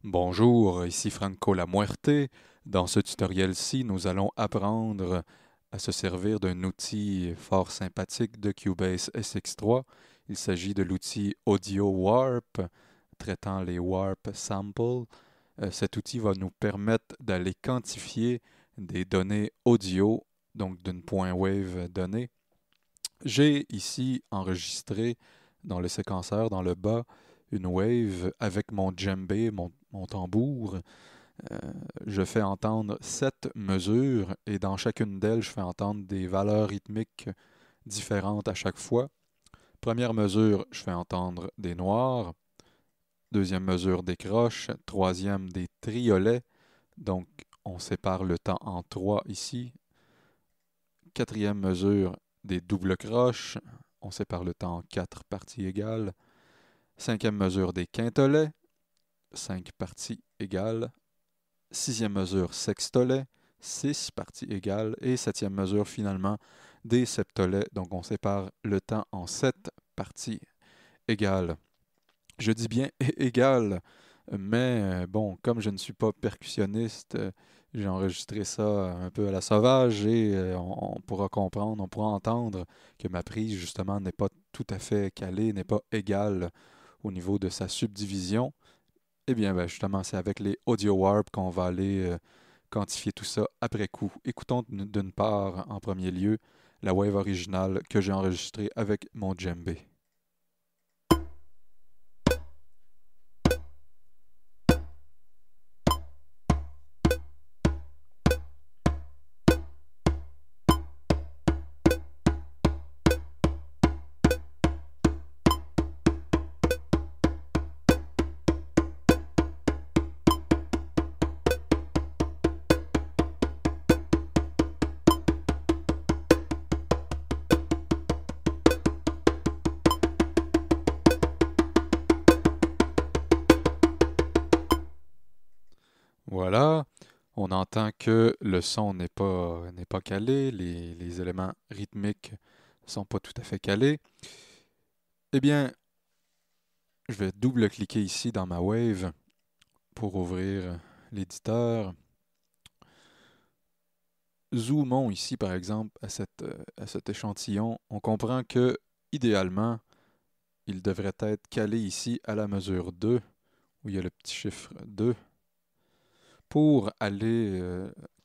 Bonjour, ici Franco La Muerte. Dans ce tutoriel-ci, nous allons apprendre à se servir d'un outil fort sympathique de Cubase SX3. Il s'agit de l'outil Audio Warp, traitant les Warp Samples. Cet outil va nous permettre d'aller quantifier des données audio, donc d'une point wave donnée. J'ai ici enregistré dans le séquenceur, dans le bas, une wave avec mon djembé, mon tambour. Euh, je fais entendre 7 mesures et dans chacune d'elles, je fais entendre des valeurs rythmiques différentes à chaque fois. Première mesure, je fais entendre des noirs. Deuxième mesure, des croches. Troisième, des triolets. Donc, on sépare le temps en trois ici. Quatrième mesure, des doubles croches. On sépare le temps en 4 parties égales. Cinquième mesure, des quintolets. 5 parties égales. Sixième mesure, sextolet. 6 parties égales. Et septième mesure, finalement, des septolets. Donc, on sépare le temps en 7 parties égales. Je dis bien égal, mais bon, comme je ne suis pas percussionniste, j'ai enregistré ça un peu à la sauvage et on pourra comprendre, on pourra entendre que ma prise, justement, n'est pas tout à fait calée, n'est pas égale au niveau de sa subdivision. Eh bien, ben, justement, c'est avec les Audio Warp qu'on va aller quantifier tout ça après coup. Écoutons d'une part, en premier lieu, la wave originale que j'ai enregistrée avec mon djembé. Voilà, on entend que le son n'est pas calé, les éléments rythmiques ne sont pas tout à fait calés. Eh bien, je vais double-cliquer ici dans ma wave pour ouvrir l'éditeur. Zoomons ici, par exemple, à cet échantillon. On comprend que, idéalement, il devrait être calé ici à la mesure 2, où il y a le petit chiffre 2. Pour aller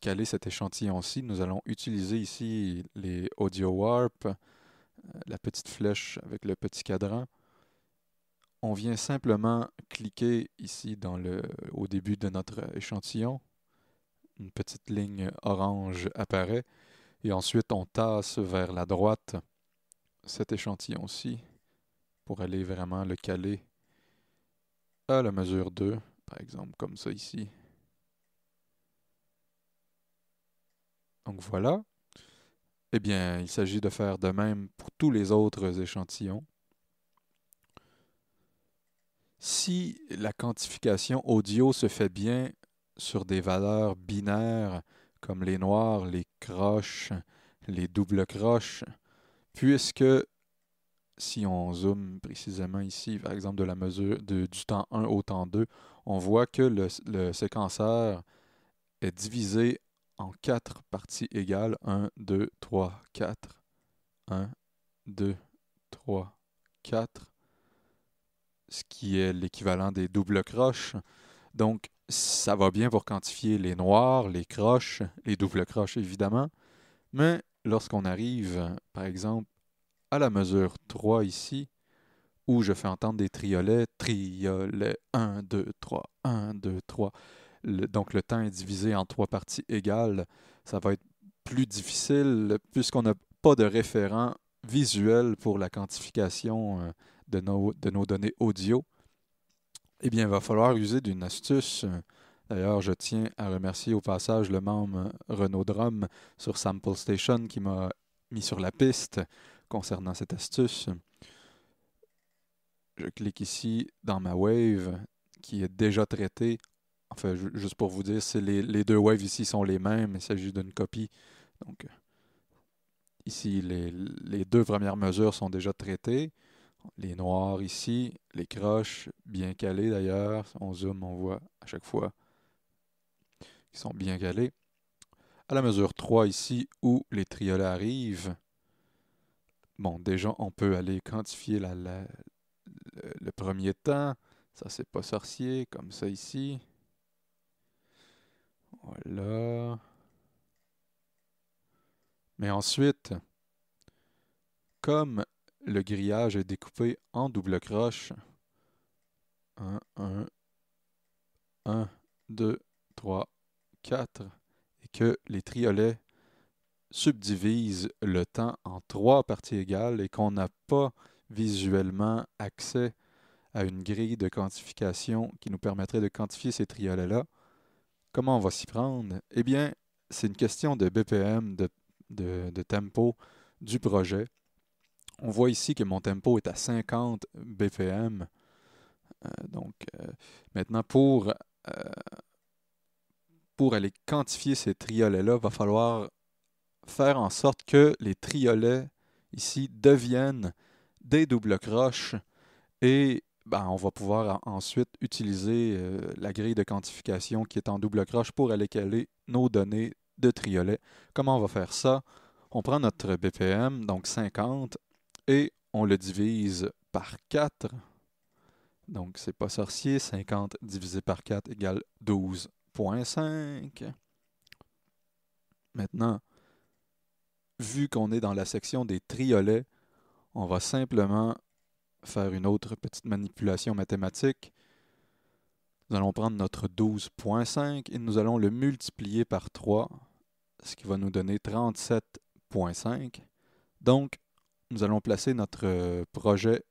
caler cet échantillon-ci, nous allons utiliser ici les Audio Warp, la petite flèche avec le petit cadran. On vient simplement cliquer ici au début de notre échantillon. Une petite ligne orange apparaît et ensuite on tasse vers la droite cet échantillon-ci pour aller vraiment le caler à la mesure 2, par exemple comme ça ici. Donc voilà. Eh bien, il s'agit de faire de même pour tous les autres échantillons. Si la quantification audio se fait bien sur des valeurs binaires comme les noirs, les croches, les doubles croches, puisque si on zoome précisément ici, par exemple de la mesure du temps 1 au temps 2, on voit que le séquenceur est divisé en 4 parties égales. 1, 2, 3, 4. 1, 2, 3, 4. Ce qui est l'équivalent des doubles croches. Donc, ça va bien pour quantifier les noirs, les croches, les doubles croches évidemment. Mais lorsqu'on arrive, par exemple, à la mesure 3 ici, où je fais entendre des triolets, triolet 1, 2, 3, 1, 2, 3. Donc le temps est divisé en 3 parties égales. Ça va être plus difficile puisqu'on n'a pas de référent visuel pour la quantification de nos données audio. Eh bien, il va falloir user d'une astuce. D'ailleurs, je tiens à remercier au passage le membre Renaud Drum sur Sample Station qui m'a mis sur la piste concernant cette astuce. Je clique ici dans ma wave qui est déjà traitée. Enfin, juste pour vous dire, les deux waves ici sont les mêmes. Il s'agit d'une copie. Donc, ici, les deux premières mesures sont déjà traitées. Les noirs ici, les croches bien calées d'ailleurs. Si on zoome, on voit à chaque fois qu'ils sont bien calés. À la mesure 3 ici, où les triolets arrivent, bon, déjà, on peut aller quantifier le premier temps. Ça, c'est pas sorcier, comme ça ici. Voilà. Mais ensuite, comme le grillage est découpé en double croche, 1, 1, 1, 2, 3, 4, et que les triolets subdivisent le temps en 3 parties égales et qu'on n'a pas visuellement accès à une grille de quantification qui nous permettrait de quantifier ces triolets-là, comment on va s'y prendre? Eh bien, c'est une question de BPM, de tempo du projet. On voit ici que mon tempo est à 50 BPM. Donc, maintenant, pour aller quantifier ces triolets-là, il va falloir faire en sorte que les triolets ici deviennent des doubles croches et ben, on va pouvoir ensuite utiliser la grille de quantification qui est en double croche pour aller caler nos données de triolet. Comment on va faire ça? On prend notre BPM, donc 50, et on le divise par 4. Donc, c'est pas sorcier, 50 divisé par 4 égale 12,5. Maintenant, vu qu'on est dans la section des triolets, on va simplement faire une autre petite manipulation mathématique. Nous allons prendre notre 12,5 et nous allons le multiplier par 3, ce qui va nous donner 37,5. Donc, nous allons placer notre projet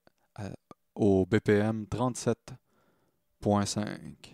au BPM 37,5.